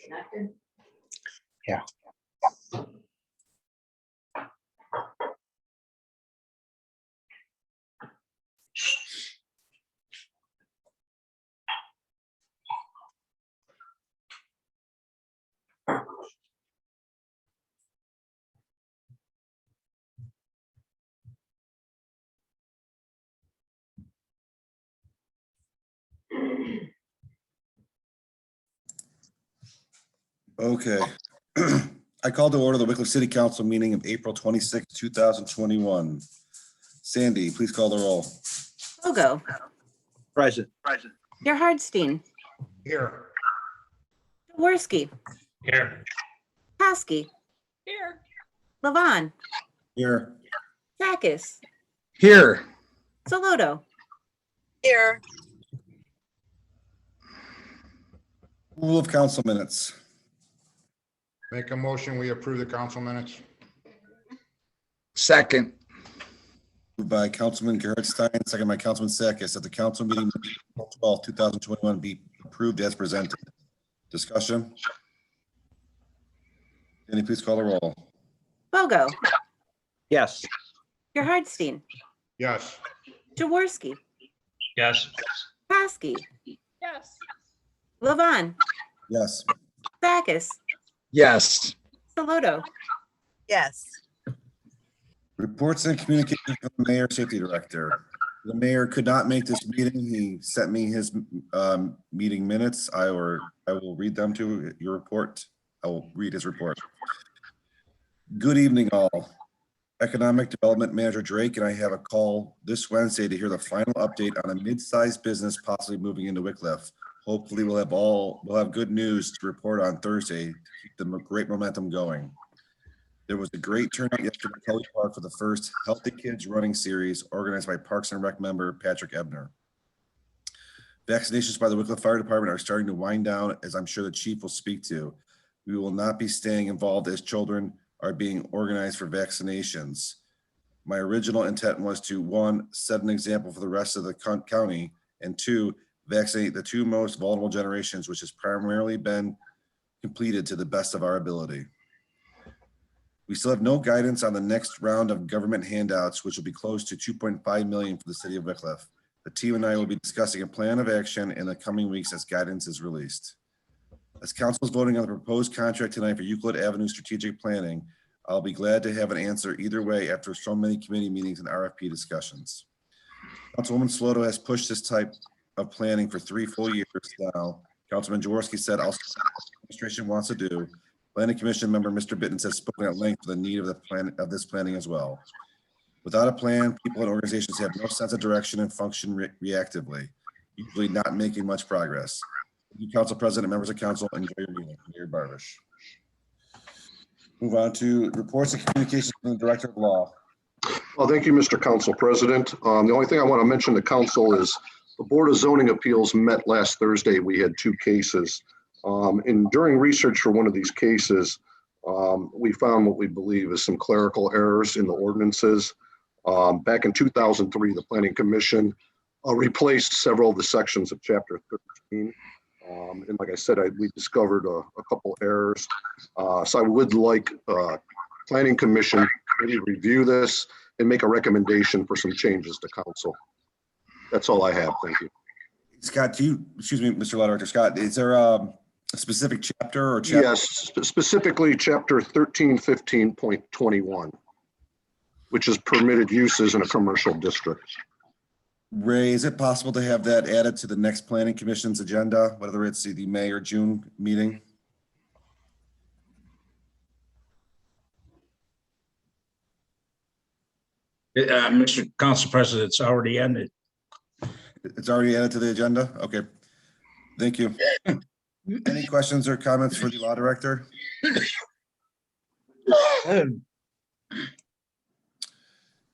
disconnected. Yeah. Okay. I called to order the Wickliffe City Council meeting of April 26, 2021. Sandy, please call the roll. Bogo, Present. Gerhardstein, Here. Jaworski, Here. Paskey, Here. Levon, Here. Sakis, Here. Soloto, Here. Rule of council minutes. Make a motion, we approve the council minutes. Second. Moved by Councilman Gerhardstein, second by Councilman Sakis, that the council meeting April 12, 2021 be approved as presented. Discussion? Sandy, please call the roll. Bogo, Yes. Gerhardstein, Yes. Jaworski, Yes. Paskey, Yes. Levon, Yes. Sakis, Yes. Soloto, Yes. Reports and communications from the mayor, safety director. The mayor could not make this meeting. He sent me his meeting minutes. I will read them to your report. I will read his report. Good evening, all. Economic Development Manager Drake and I have a call this Wednesday to hear the final update on a mid-sized business possibly moving into Wickliffe. Hopefully we'll have good news to report on Thursday to keep the great momentum going. There was a great turnout yesterday at Kelly Park for the first Healthy Kids Running Series organized by Parks and Rec member Patrick Ebner. Vaccinations by the Wickliffe Fire Department are starting to wind down, as I'm sure the chief will speak to. We will not be staying involved as children are being organized for vaccinations. My original intent was to, one, set an example for the rest of the county, and two, vaccinate the two most vulnerable generations, which has primarily been completed to the best of our ability. We still have no guidance on the next round of government handouts, which will be close to 2.5 million for the city of Wickliffe. The team and I will be discussing a plan of action in the coming weeks as guidance is released. As council is voting on the proposed contract tonight for Euclid Avenue strategic planning, I'll be glad to have an answer either way after so many committee meetings and RFP discussions. Councilwoman Soloto has pushed this type of planning for 3 full years now. Councilman Jaworski said, "I'll see what the administration wants to do." Planning Commission member Mr. Bittens has spoken at length for the need of the plan of this planning as well. Without a plan, people and organizations have no sense of direction and function reactively, usually not making much progress. Thank you, Council President, members of council, enjoy your meeting. Mayor Barbish. Move on to reports and communications from the Director of Law. Well, thank you, Mr. Council President. The only thing I want to mention to council is the Board of Zoning Appeals met last Thursday. We had 2 cases. And during research for one of these cases, we found what we believe is some clerical errors in the ordinances. Back in 2003, the Planning Commission replaced several of the sections of Chapter 13. And like I said, we discovered a couple errors. So I would like Planning Commission to really review this and make a recommendation for some changes to council. That's all I have. Thank you. Scott, excuse me, Mr. Law Director Scott, is there a specific chapter or chapter? Yes, specifically Chapter 1315.21, which is permitted uses in a commercial district. Ray, is it possible to have that added to the next Planning Commission's agenda, whether it's the May or June meeting? Mr. Council President, it's already ended. It's already added to the agenda? Okay. Thank you. Any questions or comments for the Law Director? Thank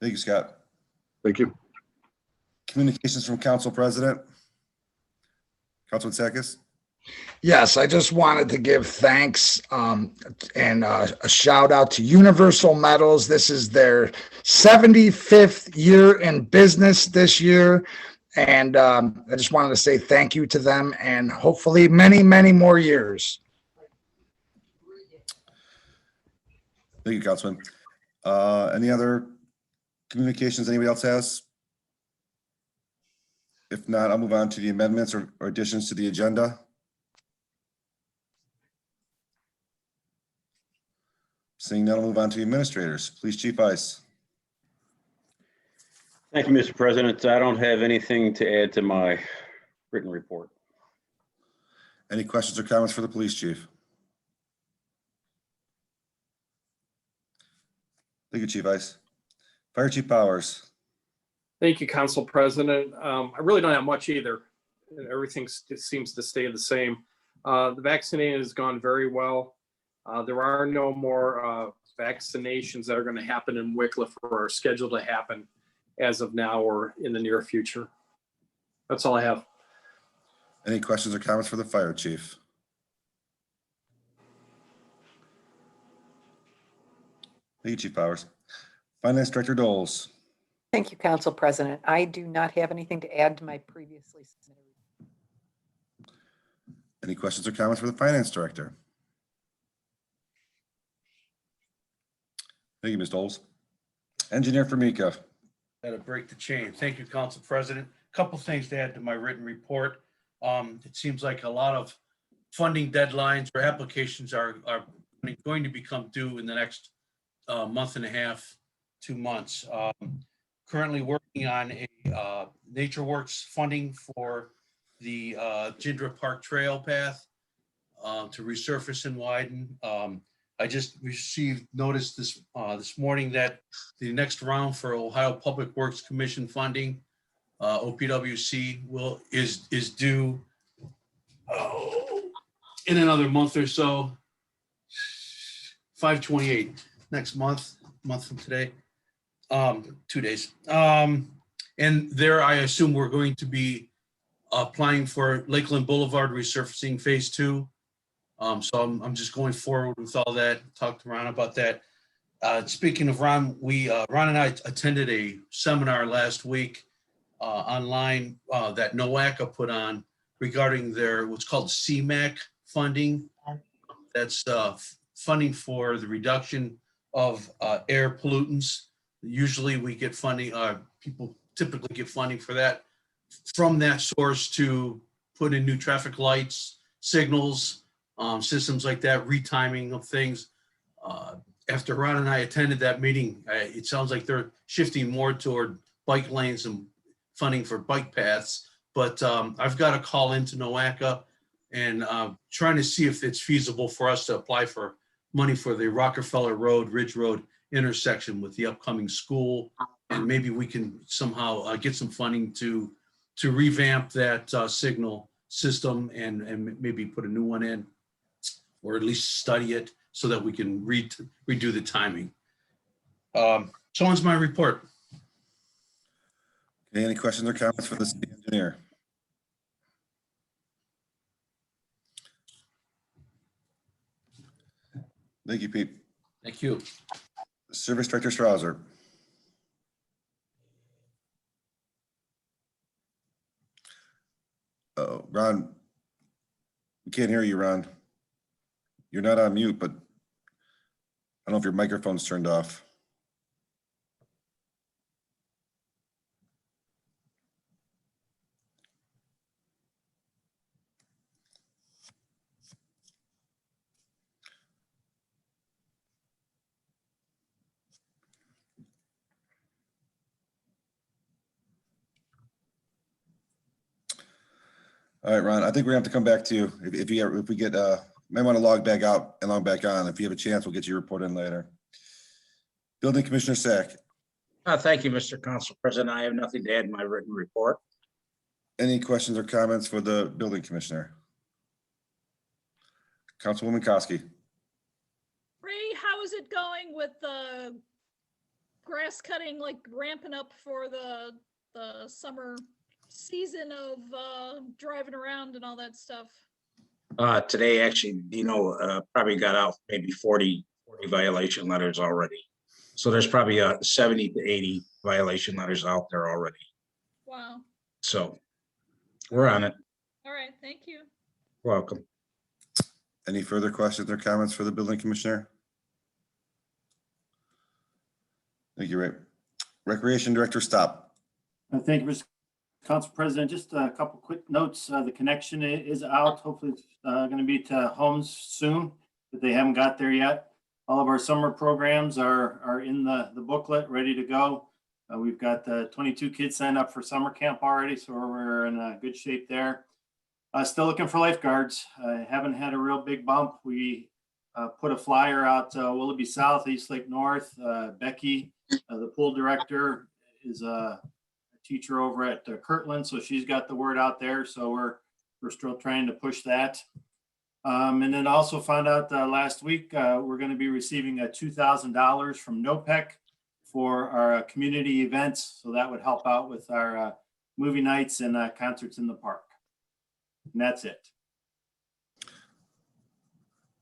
you, Scott. Thank you. Communications from Council President. Councilman Sakis. Yes, I just wanted to give thanks and a shout out to Universal Metals. This is their 75th year in business this year. And I just wanted to say thank you to them and hopefully many, many more years. Thank you, Councilman. Any other communications anybody else has? If not, I'll move on to the amendments or additions to the agenda. Seeing none, I'll move on to the administrators. Please, Chief Ice. Thank you, Mr. President. I don't have anything to add to my written report. Any questions or comments for the police chief? Thank you, Chief Ice. Fire Chief Powers. Thank you, Council President. I really don't have much either. Everything seems to stay the same. The vaccinating has gone very well. There are no more vaccinations that are going to happen in Wickliffe or are scheduled to happen as of now or in the near future. That's all I have. Any questions or comments for the fire chief? Thank you, Chief Powers. Finance Director Doles. Thank you, Council President. I do not have anything to add to my previously submitted. Any questions or comments for the Finance Director? Thank you, Ms. Doles. Engineer Formica. That'll break the chain. Thank you, Council President. Couple things to add to my written report. It seems like a lot of funding deadlines or applications are going to become due in the next month and a half, 2 months. Currently working on a Nature Works funding for the Gindra Park Trail path to resurface and widen. I just received notice this morning that the next round for Ohio Public Works Commission funding, OPWC, is due in another month or so. 5/28 next month from today. 2 days. And there, I assume we're going to be applying for Lakeland Boulevard resurfacing phase 2. So I'm just going forward with all that. Talked to Ron about that. Speaking of Ron, Ron and I attended a seminar last week online that NOACA put on regarding their what's called CMAQ funding. That's funding for the reduction of air pollutants. Usually we get funding, people typically get funding for that from that source to put in new traffic lights, signals, systems like that, retiming of things. After Ron and I attended that meeting, it sounds like they're shifting more toward bike lanes and funding for bike paths. But I've got to call into NOACA and trying to see if it's feasible for us to apply for money for the Rockefeller Road, Ridge Road intersection with the upcoming school. And maybe we can somehow get some funding to revamp that signal system and maybe put a new one in, or at least study it so that we can redo the timing. So on's my report. Okay, any questions or comments for the city engineer? Thank you, Pete. Thank you. Service Director Strouser. Oh, Ron, we can't hear you, Ron. You're not on mute, but I don't know if your microphone's turned off. All right, Ron, I think we're gonna have to come back to you if we get might want to log back out and log back on. If you have a chance, we'll get your report in later. Building Commissioner Sack. Thank you, Mr. Council President. I have nothing to add in my written report. Any questions or comments for the building commissioner? Councilwoman Koski. Ray, how is it going with the grass cutting, like ramping up for the summer season of driving around and all that stuff? Today, actually, probably got out maybe 40 violation letters already. So there's probably 70 to 80 violation letters out there already. Wow. So we're on it. All right, thank you. Welcome. Any further questions or comments for the building commissioner? Thank you, Ray. Recreation Director, stop. Thank you, Mr. Council President. Just a couple quick notes. The connection is out. Hopefully it's going to be to homes soon, but they haven't got there yet. All of our summer programs are in the booklet, ready to go. We've got 22 kids signed up for summer camp already, so we're in good shape there. Still looking for lifeguards. Haven't had a real big bump. We put a flyer out Willoughby South, East Lake North. Becky, the pool director, is a teacher over at Kirtland, so she's got the word out there. So we're still trying to push that. And then also found out last week we're going to be receiving $2,000 from NOPEC for our community events. So that would help out with our movie nights and concerts in the park. And that's it.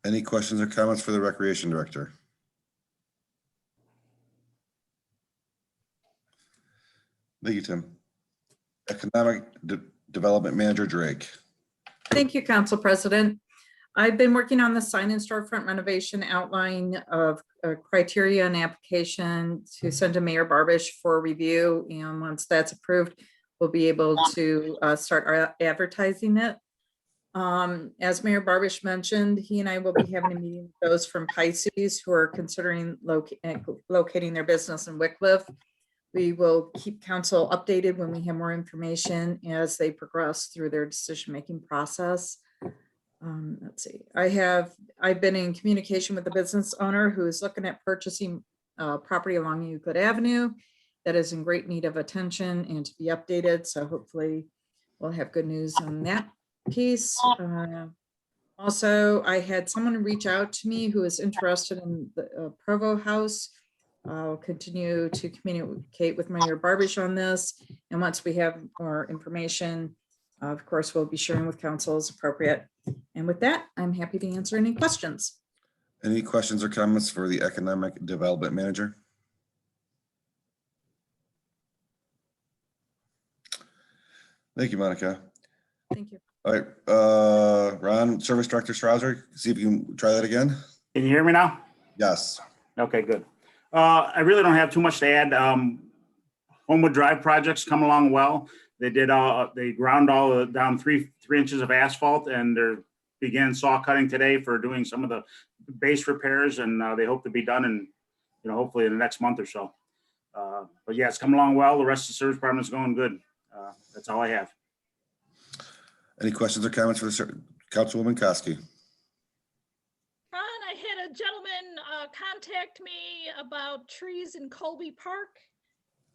Any questions or comments for the Recreation Director? Thank you, Tim. Economic Development Manager Drake. Thank you, Council President. I've been working on the sign and storefront renovation outline of criteria and application to send to Mayor Barbish for review. And once that's approved, we'll be able to start advertising it. As Mayor Barbish mentioned, he and I will be having a meeting with those from Pisces who are considering locating their business in Wickliffe. We will keep council updated when we have more information as they progress through their decision-making process. Let's see, I've been in communication with the business owner who is looking at purchasing property along Euclid Avenue that is in great need of attention and to be updated. So hopefully we'll have good news on that piece. Also, I had someone reach out to me who is interested in the Provo House. I'll continue to communicate with Mayor Barbish on this. And once we have more information, of course, we'll be sharing with council as appropriate. And with that, I'm happy to answer any questions. Any questions or comments for the Economic Development Manager? Thank you, Monica. Thank you. All right, Ron, Service Director Strouser, see if you can try that again. Can you hear me now? Yes. Okay, good. I really don't have too much to add. Homewood Drive project's come along well. They ground down three inches of asphalt, and they're began saw cutting today for doing some of the base repairs, and they hope to be done in, hopefully in the next month or so. But yeah, it's come along well. The rest of the service department is going good. That's all I have. Any questions or comments for the Councilwoman Koski? I had a gentleman contact me about trees in Colby Park.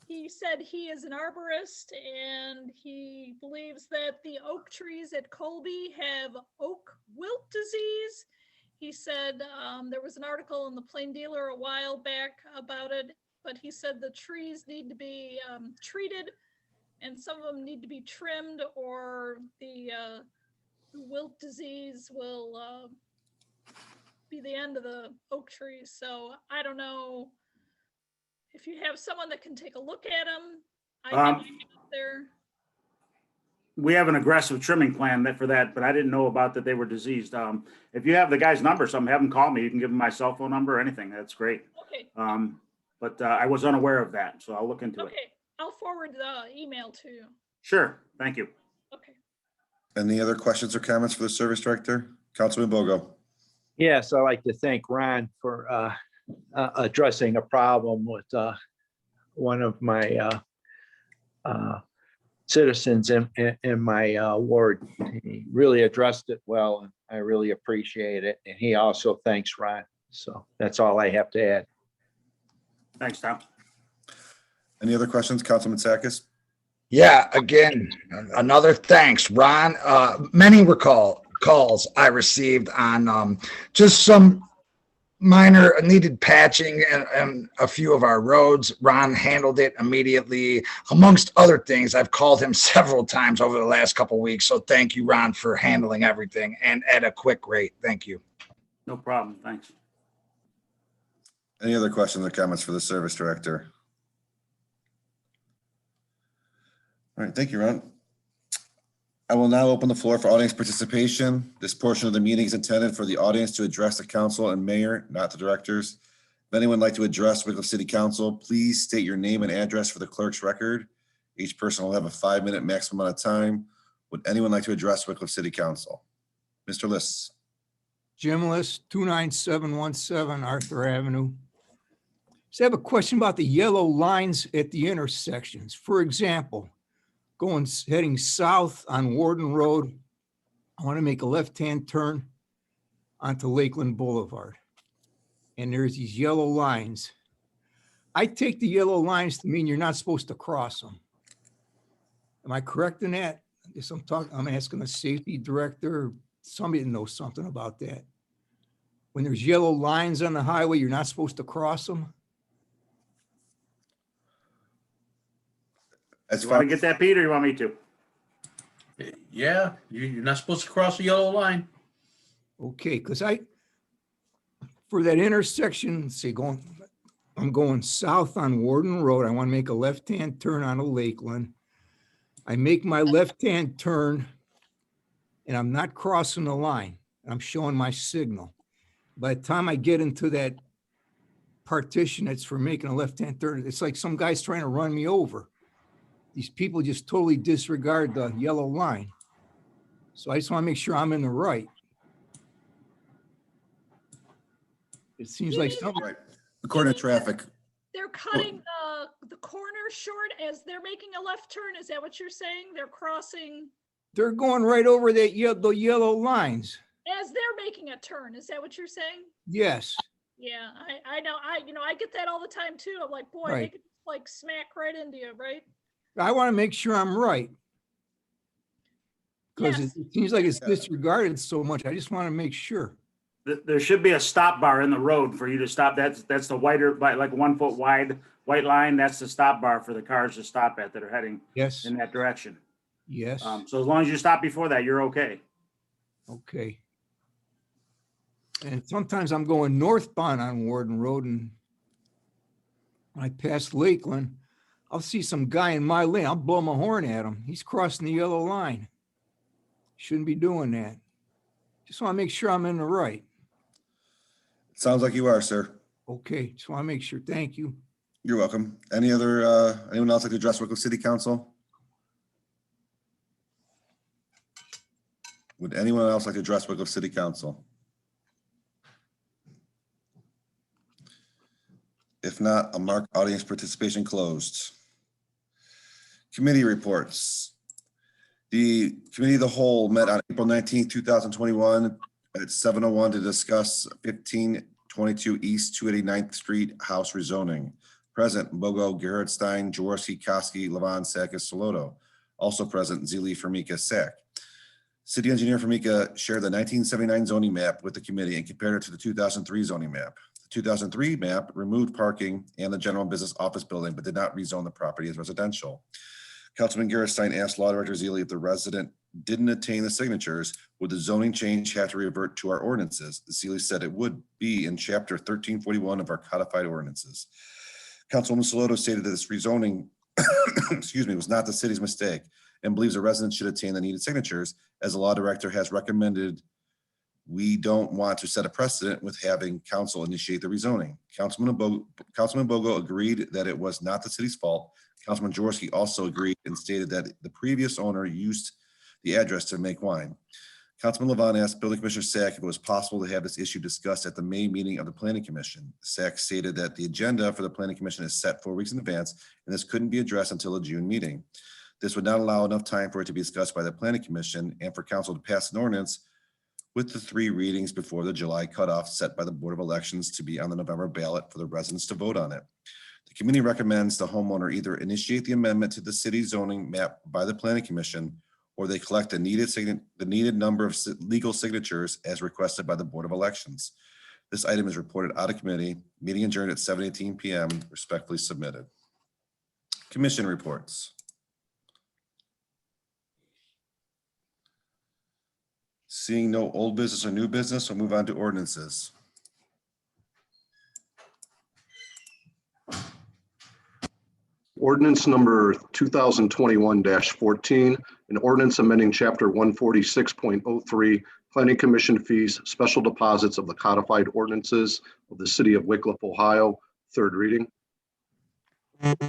He said he is an arborist and he believes that the oak trees at Colby have oak wilt disease. He said there was an article in the Plain Dealer a while back about it, but he said the trees need to be treated and some of them need to be trimmed or the wilt disease will be the end of the oak trees. So I don't know if you have someone that can take a look at them. I think there. We have an aggressive trimming plan for that, but I didn't know about that they were diseased. If you have the guy's number, have him call me. You can give him my cell phone number or anything. That's great. Okay. But I was unaware of that, so I'll look into it. Okay, I'll forward the email to you. Sure, thank you. Okay. Any other questions or comments for the Service Director? Councilman Bogo. Yes, I'd like to thank Ron for addressing a problem with one of my citizens in my ward. He really addressed it well, and I really appreciate it. And he also thanks Ron. So that's all I have to add. Thanks, Tom. Any other questions, Councilman Sakis? Yeah, again, another thanks, Ron. Many calls I received on just some minor needed patching and a few of our roads. Ron handled it immediately, amongst other things. I've called him several times over the last couple of weeks. So thank you, Ron, for handling everything and at a quick rate. Thank you. No problem. Thanks. Any other questions or comments for the Service Director? All right, thank you, Ron. I will now open the floor for audience participation. This portion of the meeting is intended for the audience to address the council and mayor, not the directors. If anyone would like to address Wickliffe City Council, please state your name and address for the clerk's record. Each person will have a 5-minute maximum amount of time. Would anyone like to address Wickliffe City Council? Mr. Liss. Jim List, 29717 Arthur Avenue. So I have a question about the yellow lines at the intersections. For example, heading south on Warden Road, I want to make a left-hand turn onto Lakeland Boulevard. And there's these yellow lines. I take the yellow lines to mean you're not supposed to cross them. Am I correct in that? I guess I'm asking the safety director, somebody that knows something about that. When there's yellow lines on the highway, you're not supposed to cross them? As You far want to get that, Peter, or you want me to? Yeah, you're not supposed to cross the yellow line. Okay, because for that intersection, say I'm going south on Warden Road. I want to make a left-hand turn onto Lakeland. I make my left-hand turn and I'm not crossing the line. I'm showing my signal. By the time I get into that partition that's for making a left-hand turn, it's like some guy's trying to run me over. These people just totally disregard the yellow line. So I just want to make sure I'm in the right. It seems like something. right, according to traffic, They're cutting the corner short as they're making a left turn. Is that what you're saying? They're crossing They're going right over the yellow lines. as they're making a turn. Is that what you're saying? Yes. Yeah, I know. I get that all the time too. I'm like, boy, they Right. could just like smack right into you, right? I want to make sure I'm right. Because Yes. it seems like it's disregarded so much. I just want to make sure. There should be a stop bar in the road for you to stop. That's the wider, like 1 foot wide white line. That's the stop bar for the cars to stop at that are heading Yes. in that direction. Yes. So as long as you stop before that, you're okay. Okay. And sometimes I'm going northbound on Warden Road and when I pass Lakeland, I'll see some guy in my lane. I'll blow my horn at him. He's crossing the yellow line. Shouldn't be doing that. Just want to make sure I'm in the right. sounds like you are, sir. Okay, just want to make sure. Thank you. You're welcome. Anyone else like to address Wickliffe City Council? Would anyone else like to address Wickliffe City Council? If not, I'll mark audience participation closed. Committee reports. The Committee of the Whole met on April 19th, 2021 at 7:01 to discuss 1522 East 289th Street House rezoning. Present, Bogo, Gerhardstein, Jaworski, Koski, Levon, Sakis, Soloto. Also present, Zili, Formica, Sack. City Engineer Formica shared the 1979 zoning map with the committee and compared it to the 2003 zoning map. The 2003 map removed parking and the general business office building, but did not rezone the property as residential. Councilman Gerhardstein asked Law Director Zili if the resident didn't attain the signatures, would the zoning change have to revert to our ordinances? Zili said it would be in chapter 1341 of our codified ordinances. Councilwoman Soloto stated that this rezoning, was not the city's mistake and believes the residents should attain the needed signatures. As the law director has recommended, we don't want to set a precedent with having council initiate the rezoning. Councilman Bogo agreed that it was not the city's fault. Councilman Jaworski also agreed and stated that the previous owner used the address to make wine. Councilman Levon asked Building Commissioner Sack if it was possible to have this issue discussed at the May meeting of the Planning Commission. Sack stated that the agenda for the Planning Commission is set 4 weeks in advance, and this couldn't be addressed until the June meeting. This would not allow enough time for it to be discussed by the Planning Commission and for council to pass an ordinance with the 3 readings before the July cutoff set by the Board of Elections to be on the November ballot for the residents to vote on it. The committee recommends the homeowner either initiate the amendment to the city zoning map by the Planning Commission, or they collect the needed number of legal signatures as requested by the Board of Elections. This item is reported out of committee. Meeting adjourned at 7:18 p.m. Respectfully submitted. Commission reports. Seeing no old business or new business, we'll move on to ordinances. Ordinance number 2021-14, an ordinance amending chapter 146.03 Planning Commission fees, special deposits of the codified ordinances of the city of Wickliffe, Ohio, third reading. Action.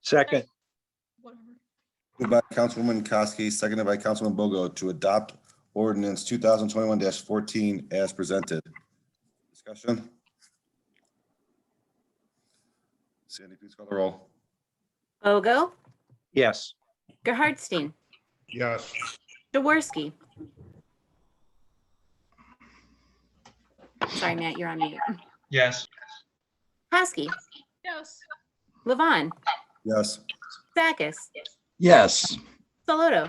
Second, Whatever. Moved by Councilwoman Koski, seconded by Councilman Bogo to adopt ordinance 2021-14 as presented. Discussion? Sandy, please call the roll. Bogo, yes. Gerhardstein, Yes. Jaworski. Sorry, Matt, you're on mute. Yes. Paskey, Yes. Levon, Yes. Sakis, yes, Saloto.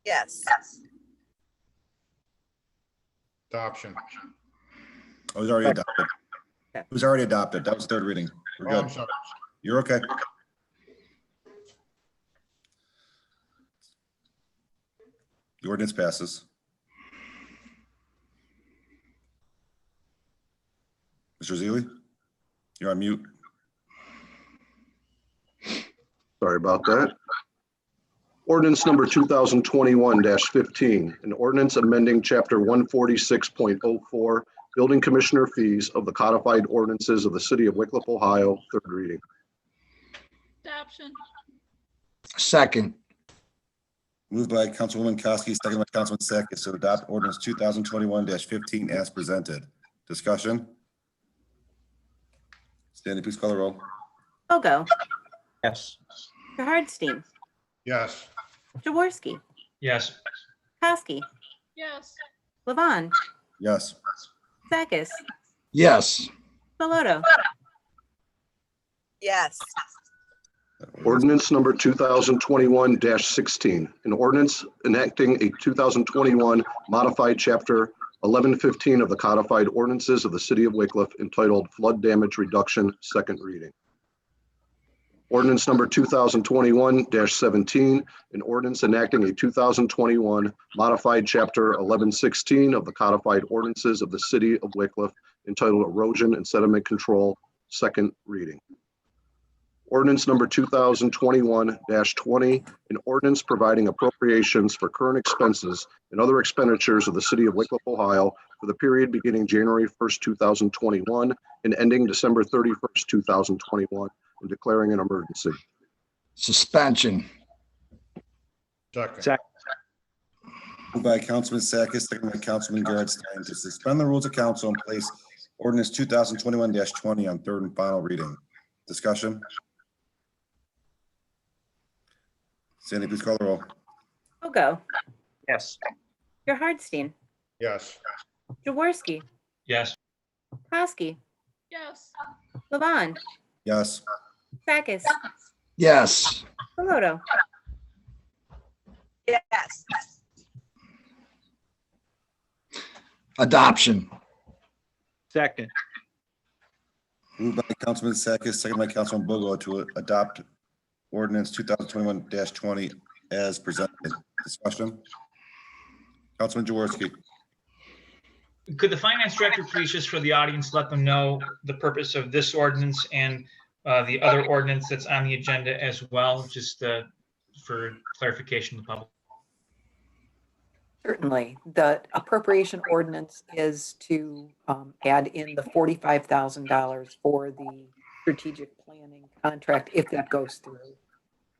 yes, Adoption. Oh, it was already adopted. It was already adopted. That was third reading. We're Oh, I'm good. sorry. You're okay. The ordinance passes. Mr. Zealy, you're on mute. Sorry about that. Ordinance number 2021-15, an ordinance amending chapter 146.04, building commissioner fees of the codified ordinances of the city of Wickliffe, Ohio, third reading. Adoption. second, Moved by Councilwoman Koski, seconded by Councilman Sakis to adopt ordinance 2021-15 as presented. Discussion? Sandy, please call the roll. Bogo, Yes. Gerhardstein, Yes. Jaworski, Yes. Paskey, Yes. Levon, Yes. Sakis, yes, Saloto. yes, Ordinance number 2021-16, an ordinance enacting a 2021 modified chapter 1115 of the codified ordinances of the city of Wickliffe entitled Flood Damage Reduction, second reading. Ordinance number 2021-17, an ordinance enacting a 2021 modified chapter 1116 of the codified ordinances of the city of Wickliffe entitled Erosion and Sediment Control, second reading. Ordinance number 2021-20, an ordinance providing appropriations for current expenses and other expenditures of the city of Wickliffe, Ohio for the period beginning January 1st, 2021 and ending December 31st, 2021, and declaring an emergency. suspension, Second. Second, Moved by Councilman Sakis, seconded by Councilman Gerhardstein to suspend the rules of council and place ordinance 2021-20 on third and final reading. Discussion? Sandy, please call the roll. Bogo, yes. Gerhardstein, Yes. Jaworski, Yes. Paskey, Yes. Levon, Yes. Sakis, yes, Saloto. yes, adoption, Second, Moved by Councilman Sakis, seconded by Councilman Bogo to adopt ordinance 2021-20 as presented. Discussion? Councilman Jaworski. Could the finance director please, just for the audience, let them know the purpose of this ordinance and the other ordinance that's on the agenda as well, just for clarification of the public? Certainly. The appropriation ordinance is to add in the $45,000 for the strategic planning contract, if that goes through,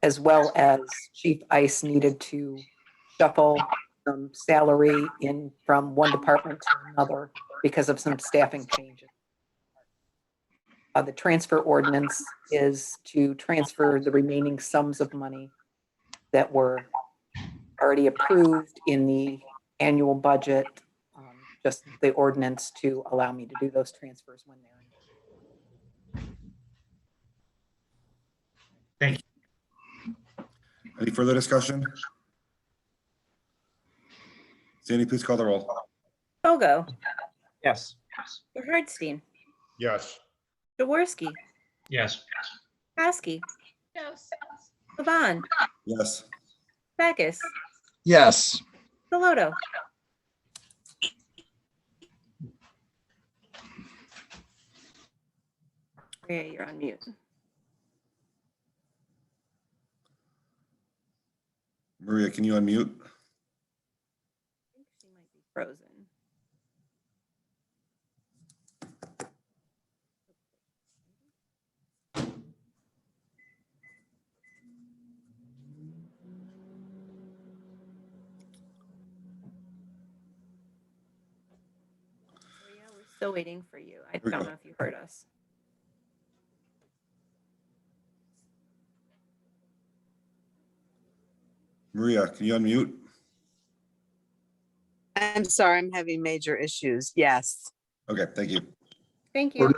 as well as Chief Ice needed to shuffle some salary in from one department to another because of some staffing changes. The transfer ordinance is to transfer the remaining sums of money that were already approved in the annual budget, just the ordinance to allow me to do those transfers when they're in. Thank you. Any further discussion? Sandy, please call the roll. Bogo, yes. Gerhardstein, Yes. Jaworski, Yes. Paskey, Yes. Levon, Yes. Sakis, yes, Saloto. Yeah, you're on mute. Maria, can you unmute? frozen. Maria, we're still waiting for you. I we don't go. know if you heard us. Maria, can you unmute? I'm sorry, I'm having major issues. Yes. Okay, thank you. Thank you.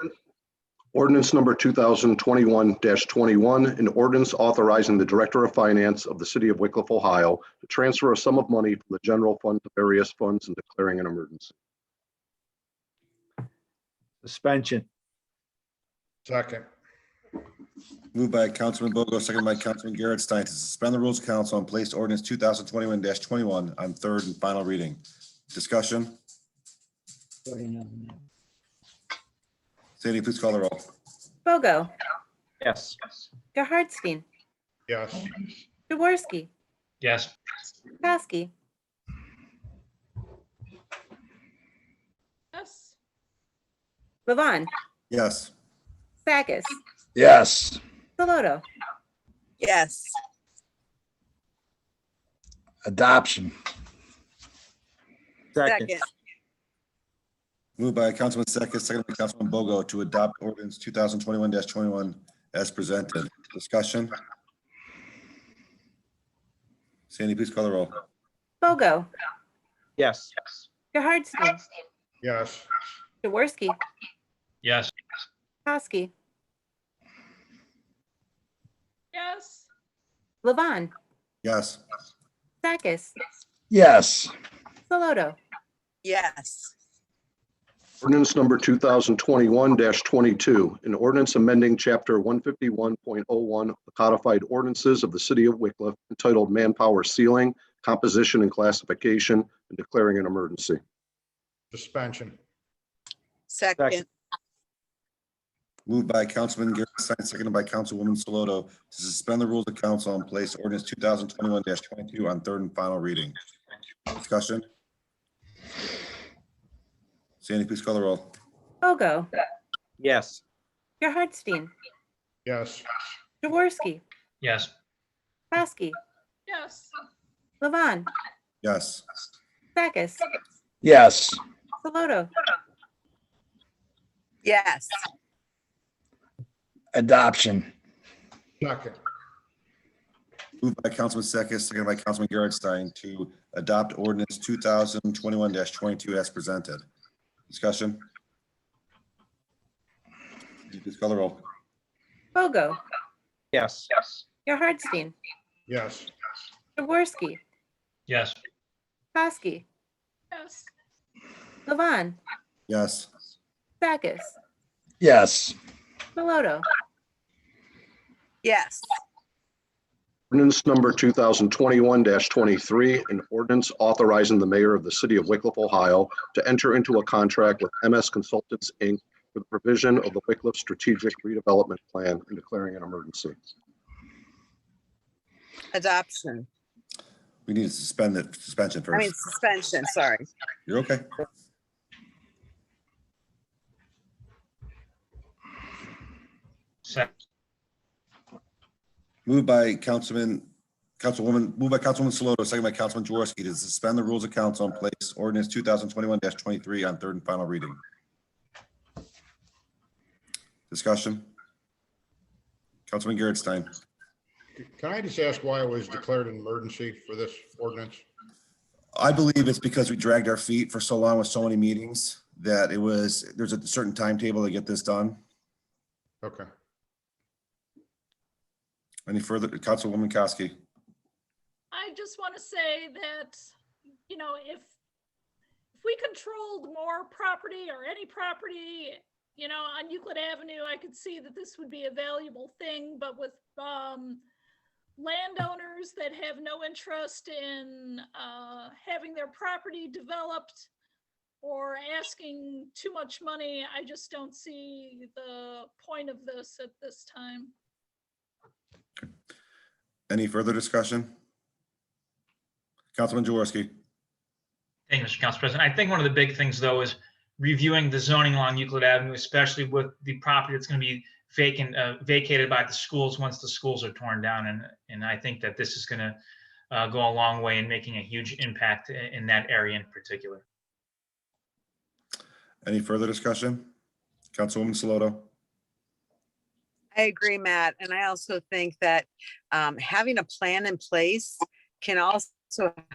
Ordinance number 2021-21, an ordinance authorizing the Director of Finance of the City of Wickliffe, Ohio, to transfer a sum of money from the general fund to various funds and declaring an emergency. Suspension. Second. Moved by Councilman Bogo, seconded by Councilman Garrett Stein to suspend the rules of council and place ordinance 2021-21 on third and final reading. Discussion. Sandy, please call the roll. Bogo, Yes. Gerhardstein, Yes. Jaworski, Yes. Kowski, Yes. Levon, Yes. Sakis, Yes. Saloto, Yes. Adoption. Second. Second. Moved by Councilman Sakis, seconded by Councilman Bogo to adopt ordinance 2021-21 as presented. Discussion. Sandy, please call the roll. Bogo, Yes. Gerhardstein, Yes. Jaworski, Yes. Kowski, Yes. Levon, Yes. Sakis, Yes. Saloto, Yes. Ordinance number 2021-22, an ordinance amending chapter 151.01 of the codified ordinances of the city of Wickliffe entitled Manpower Ceiling, Composition and Classification, and declaring an emergency. Suspension. Second. Moved by Councilman Garrett Stein, seconded by Councilwoman Saloto to suspend the rules of council and place ordinance 2021-22 on third and final reading. Discussion. Sandy, please call the roll. Bogo, Yes. Gerhardstein, Yes. Jaworski, Yes. Kowski, Yes. Levon, Yes. Sakis, Yes. Saloto, Yes. Adoption. Second. Moved by Councilman Sakis, seconded by Councilman Garrett Stein to adopt ordinance 2021-22 as presented. Discussion. Please call the roll. Bogo, Yes. Gerhardstein, Yes. Jaworski, Yes. Kowski, Yes. Levon, Yes. Sakis, Yes. Saloto, Yes. Ordinance number 2021-23, an ordinance authorizing the mayor of the city of Wickliffe, Ohio, to enter into a contract with MS Consultants, Inc. for the provision of the Wickliffe Strategic Redevelopment Plan and declaring an emergency. Adoption. We need to suspend the suspension I mean, first. suspension, sorry. You're okay. Second. Moved by Councilwoman Saloto, second by Councilman Jaworski to suspend the rules of council and place ordinance 2021-23 on third and final reading. Discussion. Councilman Garrett Stein. Can I just ask why it was declared an emergency for this ordinance? I believe it's because we dragged our feet for so long with so many meetings that there's a certain timetable to get this done. Okay. Any further, Councilwoman Kowski? I just want to say that, if we controlled more property or any property, on Euclid Avenue, I could see that this would be a valuable thing, but with landowners that have no interest in having their property developed or asking too much money, I just don't see the point of this at this time. Any further discussion? Councilman Jaworski. Thank you, Mr. Council President. I think one of the big things, though, is reviewing the zoning along Euclid Avenue, especially with the property that's going to be vacated by the schools once the schools are torn down. And I think that this is going to go a long way in making a huge impact in that area in particular. Any further discussion? Councilwoman Saloto? I agree, Matt. And I also think that having a plan in place can also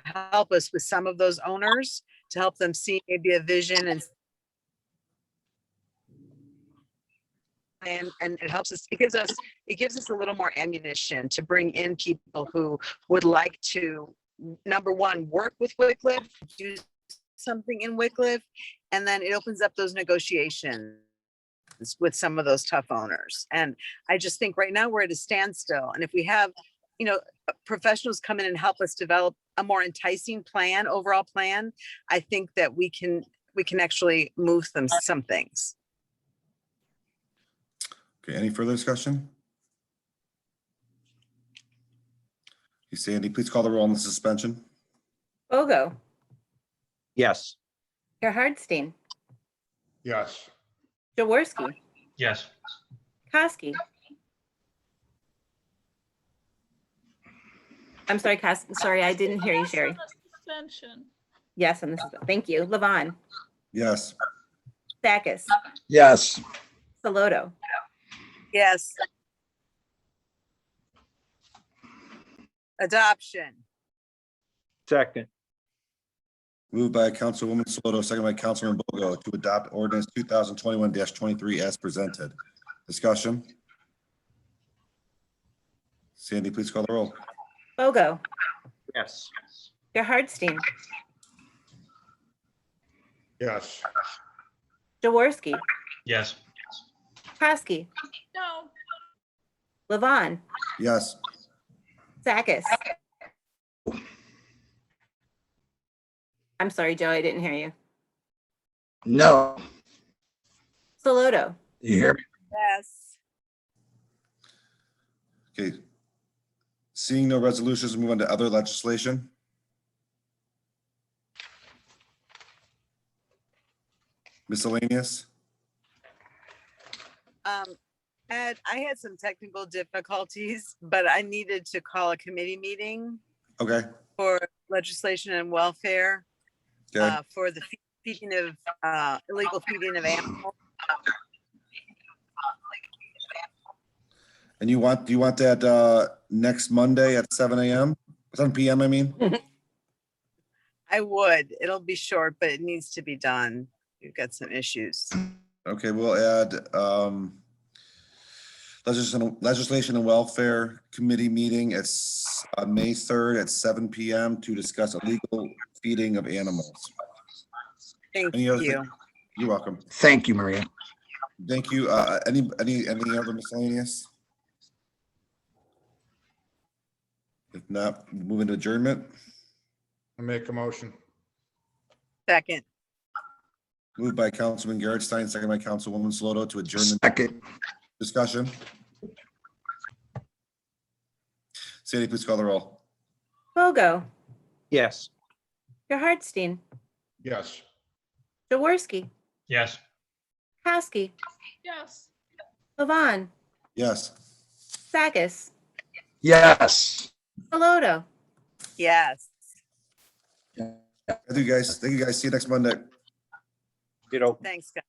help us with some of those owners to help them see maybe a vision and it helps us, it gives us a little more ammunition to bring in people who would like to, number one, work with Wickliffe, do something in Wickliffe, and then it opens up those negotiations with some of those tough owners. And I just think right now we're at a standstill. And if we have, professionals come in and help us develop a more enticing plan, overall plan, I think that we can actually move some things. Okay, any further discussion? Okay, Sandy, please call the roll on the suspension. Bogo, Yes. Gerhardstein, Yes. Jaworski, Yes. Kosky. I'm sorry, sorry, I didn't hear you, Sherry. Suspension. Yes, and this is, thank you. Levon, Yes. Sakis, Yes. Saloto, Yes. Adoption. Second. Moved by Councilwoman Saloto, second by Councilman Bogo to adopt ordinance 2021-23 as presented. Discussion? Sandy, please call the roll. Bogo, Yes. Gerhardstein, Yes. Jaworski, Yes. Kosky, No. Levon, Yes. Sakis. I'm sorry, Joe, I didn't hear you. No. Saloto, You hear me? Yes. Okay. Seeing no resolutions, move on to other legislation. Miscellaneous. Ed, I had some technical difficulties, but I needed to call a committee meeting Okay. for legislation and welfare Okay. for the feeding of illegal feeding of animals. And do you want that next Monday at 7 a.m., 7 p.m. I mean? I would. It'll be short, but it needs to be done. We've got some issues. Okay, we'll add legislation and welfare committee meeting. It's May 3rd at 7 p.m. to discuss illegal feeding of animals. Thank Any other you. thing? You're welcome. Thank you, Maria. Thank you. Any other miscellaneous? If not, move into adjournment. I make a motion. Second. Moved by Councilman Gerhardstein, second by Councilwoman Saloto to adjourn the Second. discussion. Sandy, please call the roll. Bogo, Yes. Gerhardstein, Yes. Jaworski, Yes. Kosky, Yes. Levon, Yes. Sakis, Yes. Saloto. Yes. Thank you guys. See you next Monday. You know. Thanks, guys.